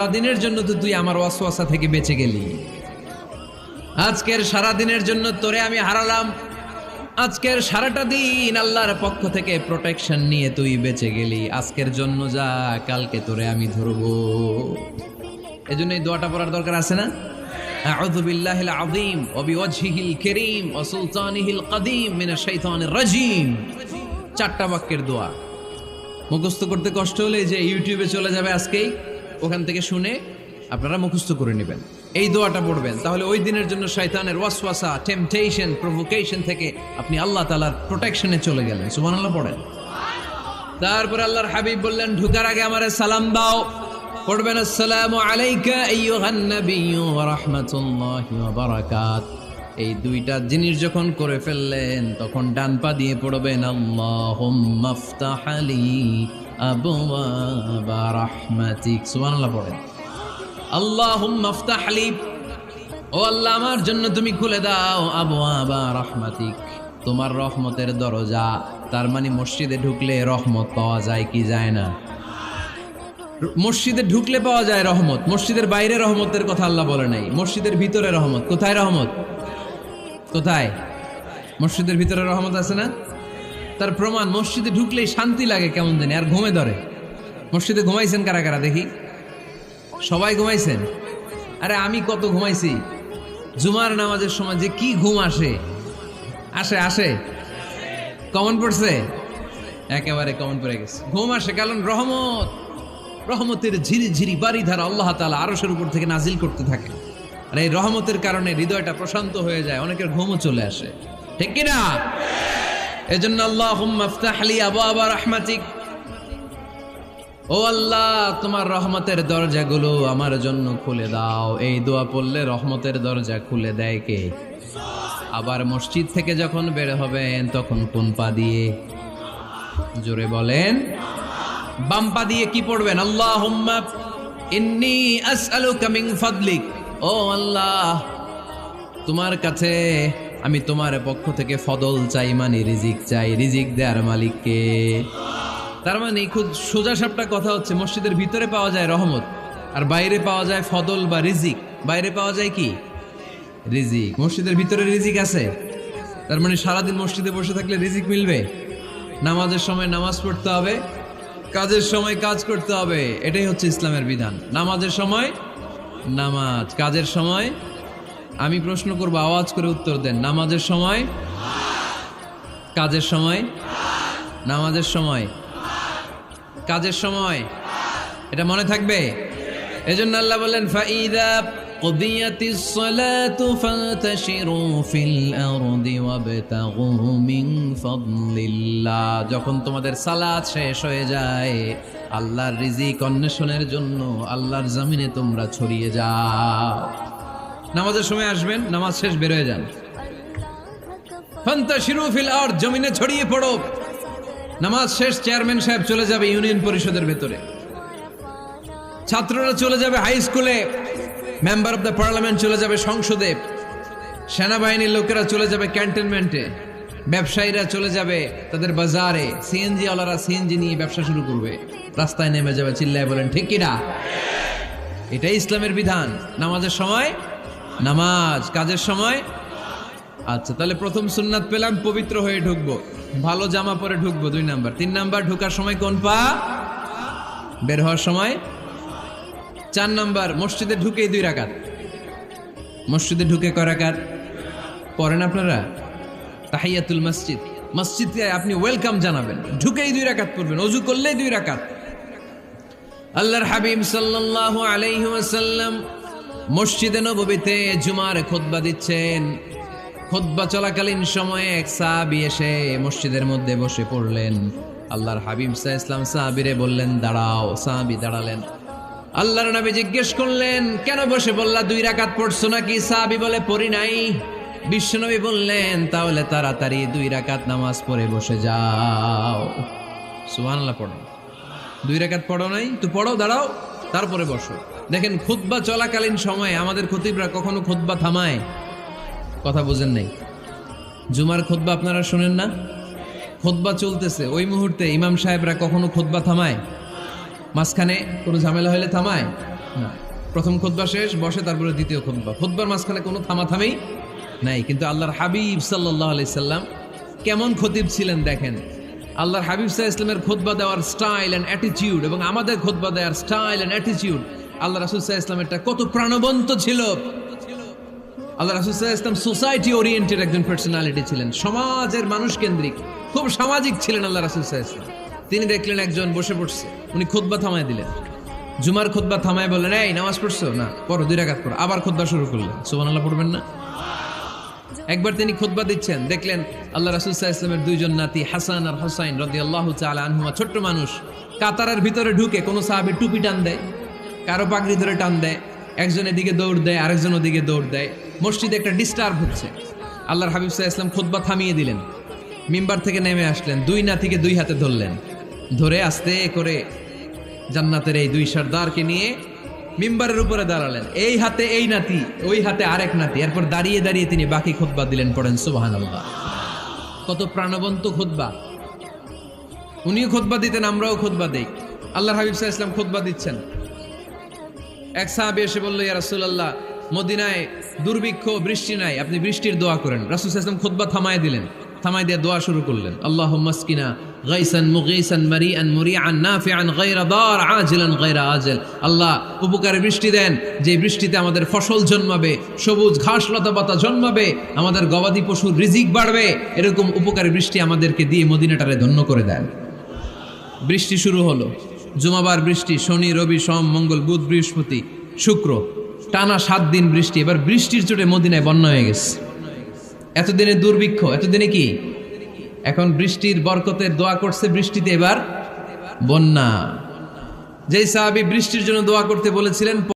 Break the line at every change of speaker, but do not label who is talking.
সারাদিনের জন্য তো তুই আমার ওয়াসওয়াসা থেকে বেঁচে গেলি। আজকের সারাদিনের জন্য তোরে আমি হারালাম। আজকের সারাটা দিন আল্লাহর পক্ষ থেকে প্রোটেকশন নিয়ে তুই বেঁচে গেলি। আজকের জন্য যা, কালকে তোরে আমি ধরবো। এজন্য এই দোয়াটা পড়ার দরকার আছে না? আউযু বিল্লাহিল আযীম ওয়া বিওয়াজহিল কারীম ওয়া সুলতানিহিল কাদীম মিনাশ শাইতানির রাজীম। চারটা বাক্যের দোয়া মুখস্থ করতে কষ্ট হলে যে ইউটিউবে চলে যাবে আজকেই, ওখান থেকে শুনে আপনারা মুখস্থ করে নেবেন, এই দোয়াটা পড়বেন। তাহলে ওই দিনের জন্য শয়তানের ওয়াসওয়াসা, টেম্পটেশন, প্রভোকেশন থেকে আপনি আল্লাহ তাআলার প্রোটেকশনে চলে গেলেন। সুবহানাল্লাহ পড়েন। তারপর আল্লাহর হাবিব বললেন, ঢোকার আগে আমারে সালাম দাও। পড়বেন, আসসালামু আলাইকা আইয়ুহান নাবিয়্যু ওয়া রাহমাতুল্লাহি ওয়া বারাকাত। এই দুইটা জিনিস যখন করে ফেললেন, তখন ডান পা দিয়ে পড়বেন, আল্লাহুম্মা ইফতাহ লি আবওয়াবা রাহমাতিক। সুবহানাল্লাহ পড়েন। আল্লাহুম্মা ইফতাহ লি, ও আল্লাহ আমার জন্য তুমি খুলে দাও আবওয়াবা রাহমাতিক, তোমার রহমতের দরজা। তার মানে মসজিদে ঢুকলে রহমত পাওয়া যায় কি যায় না? মসজিদে ঢুকলে পাওয়া যায় রহমত। মসজিদের বাইরে রহমতের কথা আল্লাহ বলে নাই, মসজিদের ভিতরে রহমত। কোথায় রহমত? কোথায়? মসজিদের ভিতরে রহমত আছে না? তার প্রমাণ, মসজিদে ঢুকলেই শান্তি লাগে কেমন জানি, আর ঘুমে ধরে। মসজিদে ঘুমাইছেন কারা কারা দেখি? সবাই ঘুমাইছেন? আরে আমি কত ঘুমাইছি। জুমার নামাজের সময় যে কি ঘুম আসে, আসে আসে কমন পড়ছে, একেবারে কমন পড়ে গেছে। ঘুম আসে কারণ রহমত, রহমতের ঝিরি ঝিরি বাড়ি ধারা আল্লাহ তাআলা আরশের উপর থেকে নাজিল করতে থাকে। আর এই রহমতের কারণে হৃদয়টা প্রশান্ত হয়ে যায়, অনেকের ঘুমও চলে আসে, ঠিক কি না? এজন্য আল্লাহুম্মা ইফতাহ লি আবওয়াবা রাহমাতিক, ও আল্লাহ তোমার রহমতের দরজাগুলো আমার জন্য খুলে দাও। এই দোয়া পড়লে রহমতের দরজা খুলে দেয় কে? আবার মসজিদ থেকে যখন বের হবেন তখন কোন পা দিয়ে? জোরে বলেন। বাম পা দিয়ে কি পড়বেন? আল্লাহুম্মা ইন্নী আসআলুকা মিন ফাদলিক, ও আল্লাহ তোমার কাছে আমি তোমার পক্ষ থেকে ফদল চাই, মানে রিজিক চাই। রিজিক দেয়ার মালিক কে? তার মানে খুব সোজা সাপটা কথা হচ্ছে, মসজিদের ভিতরে পাওয়া যায় রহমত, আর বাইরে পাওয়া যায় ফদল বা রিজিক। বাইরে পাওয়া যায় কি? রিজিক। মসজিদের ভিতরে রিজিক আছে। তার মানে সারাদিন মসজিদে বসে থাকলে রিজিক মিলবে? নামাজের সময় নামাজ পড়তে হবে, কাজের সময় কাজ করতে হবে। এটাই হচ্ছে ইসলামের বিধান। নামাজের সময় নামাজ, কাজের সময়। আমি প্রশ্ন করব, আওয়াজ করে উত্তর দেন। নামাজের সময়, কাজের সময়, নামাজের সময়, কাজের সময়। এটা মনে থাকবে। এজন্য আল্লাহ বললেন, ফাইদা কুদিয়াতিস সালাতু ফান্তাশিরু ফিল আরদি ওয়াবতাগু মিন ফাদলিল্লাহ। যখন তোমাদের সালাত শেষ হয়ে যায়, আল্লাহর রিজিক অন্বেষণের জন্য আল্লাহর জমিনে তোমরা ছড়িয়ে যাও। নামাজের সময় আসবেন, নামাজ শেষ বের হয়ে যান। ফান্তাশিরু ফিল আরদ, জমিনে ছড়িয়ে পড়ো। নামাজ শেষ, চেয়ারম্যান সাহেব চলে যাবে ইউনিয়ন পরিষদের ভেতরে, ছাত্ররা চলে যাবে হাই স্কুলে, মেম্বার অফ দ্য পার্লামেন্ট চলে যাবে সংসদে, সেনাবাহিনীর লোকেরা চলে যাবে ক্যান্টনমেন্টে, ব্যবসায়ীরা চলে যাবে তাদের বাজারে, সিএনজি ওয়ালারা সিএনজি নিয়ে ব্যবসা শুরু করবে, রাস্তায় নেমে যাবে, চিল্লায় বলেন ঠিক কিনা? এটাই ইসলামের বিধান। নামাজের সময় নামাজ, কাজের সময়। আচ্ছা, তাহলে প্রথম সুন্নাত পেলাম, পবিত্র হয়ে ঢুকবো, ভালো জামা পরে ঢুকবো। 2 নাম্বার। 3 নাম্বার, ঢোকার সময় কোন পা, বের হওয়ার সময়। 4 নাম্বার, মসজিদে ঢুকেই 2 রাকাত। মসজিদে ঢুকে কয় রাকাত পড়েন আপনারা? তাহিয়াতুল মসজিদ। মসজিদে আপনি ওয়েলকাম জানাবেন, ঢুকেই 2 রাকাত পড়বেন, ওযু করলেই 2 রাকাত। আল্লাহর হাবিব সাল্লাল্লাহু আলাইহি ওয়াসাল্লাম মসজিদে নববীতে জুমার খুতবা দিচ্ছেন। খুতবা চলাকালীন সময়ে এক সাহাবী এসে মসজিদের মধ্যে বসে পড়লেন। আল্লাহর হাবিব সাল্লাল্লাহু আলাইহি ওয়াসাল্লাম সাহাবীরে বললেন, দাঁড়াও। সাহাবী দাঁড়ালেন। আল্লাহর নবী জিজ্ঞেস করলেন, কেন বসে বললা? 2 রাকাত পড়ছো নাকি? সাহাবী বলে, পড়ি নাই। বিশ্বনবী বললেন, তাহলে তাড়াতাড়ি 2 রাকাত নামাজ পড়ে বসে যাও। সুবহানাল্লাহ পড়ো। 2 রাকাত পড়ো নাই তো পড়ো, দাঁড়াও, তারপরে বসো। দেখেন, খুতবা চলাকালীন সময়ে আমাদের খতিবরা কখনো খুতবা থামায়? কথা বুঝেন নাই? জুমার খুতবা আপনারা শুনেন না? খুতবা চলতেছে, ওই মুহূর্তে ইমাম সাহেবরা কখনো খুতবা থামায়? মাঝখানে কোনো ঝামেলা হলে থামায়? না, প্রথম খুতবা শেষ, বসে, তারপরে দ্বিতীয় খুতবা। খুতবার মাঝখানে কোনো থামাথামেই নাই। কিন্তু আল্লাহর হাবিব সাল্লাল্লাহু আলাইহি সাল্লাম কেমন খতিব ছিলেন দেখেন। আল্লাহর হাবিব সাল্লাল্লাহু আলাইহি সাল্লামের খুতবা দেওয়ার স্টাইল এন্ড অ্যাটিটিউড এবং আমাদের খুতবা দেওয়ার স্টাইল এন্ড অ্যাটিটিউড, আল্লাহ রাসূল সাল্লাল্লাহু আলাইহি সাল্লামেরটা কত প্রাণবন্ত ছিল। আল্লাহ রাসূল সাল্লাল্লাহু আলাইহি সাল্লাম সোসাইটি ওরিয়েন্টেড একজন পার্সোনালিটি ছিলেন, সমাজের মানুষ কেন্দ্রিক, খুব সামাজিক ছিলেন আল্লাহ রাসূল সাল্লাল্লাহু আলাইহি সাল্লাম। তিনি দেখলেন একজন বসে পড়ছে, উনি খুতবা থামায় দিলেন। জুমার খুতবা থামায় বললেন, এই নামাজ পড়ছো না, পড়ো 2 রাকাত পড়ো। আবার খুতবা শুরু করলেন। সুবহানাল্লাহ পড়বেন না? একবার তিনি খুতবা দিচ্ছেন, দেখলেন আল্লাহ রাসূল সাল্লাল্লাহু আলাইহি ওয়াসাল্লামের 2 জন নাতি হাসান আর হুসাইন রাদিয়াল্লাহু তাআলা আনহুমা, ছোট্ট মানুষ, কাতারের ভিতরে ঢুকে কোন সাহাবী টুপি টান দেয়, কারো পাগড়ি ধরে টান দেয়, একজন এদিকে দৌড় দেয়, আরেকজন ওদিকে দৌড় দেয়। মসজিদে একটা ডিস্টার্ব হচ্ছে। আল্লাহর হাবিব সাল্লাল্লাহু আলাইহি ওয়াসাল্লাম খুতবা থামিয়ে দিলেন, মিম্বার থেকে নেমে আসলেন, 2 নাতিকে 2 হাতে ধরলেন, ধরে আস্তে করে জান্নাতের এই 2 সর্দারকে নিয়ে মিম্বারের উপরে দাঁড়ালেন। এই হাতে এই নাতি, ওই হাতে আরেক নাতি। এরপর দাঁড়িয়ে দাঁড়িয়ে তিনি বাকি খুতবা দিলেন। পড়েন সুবহানাল্লাহ। কত প্রাণবন্ত খুতবা। উনিও খুতবা দিতেন, আমরাও খুতবা দেই। আল্লাহর হাবিব সাল্লাল্লাহু আলাইহি ওয়াসাল্লাম খুতবা দিচ্ছেন, এক সাহাবী এসে বলল, ইয়া রাসূলুল্লাহ, মদিনায় দুর্ভিক্ষ, বৃষ্টি নাই, আপনি বৃষ্টির দোয়া করেন। রাসূল সাল্লাল্লাহু আলাইহি ওয়াসাল্লাম খুতবা থামায় দিলেন, থামায় দিয়ে দোয়া শুরু করলেন। আল্লাহুম্মা আসকিনা গাইসান মুগীসান মারিআন মুরিআন নাফিআন গায়রা দার আজিলান গায়রা আজল। আল্লাহ, উপকারী বৃষ্টি দেন, যে বৃষ্টিতে আমাদের ফসল জন্মাবে, সবুজ ঘাস লতাপাতা জন্মাবে, আমাদের গবাদি পশুর রিজিক বাড়বে, এরকম উপকারী বৃষ্টি আমাদেরকে দিয়ে মদিনাটারে ধন্য করে দেন। বৃষ্টি শুরু হলো। জুমাবার বৃষ্টি, শনি রবি সোম মঙ্গল বুধ বৃহস্পতি শুক্র, টানা 7 দিন বৃষ্টি। এবার বৃষ্টির চোটে মদিনায় বন্যা হয়ে গেছে। এতদিনে দুর্ভিক্ষ, এতদিনে কি? এখন বৃষ্টির বরকতের দোয়া করছে, বৃষ্টিতে এবার বন্যা। যেই সাহাবী বৃষ্টির জন্য দোয়া করতে বলেছিলেন,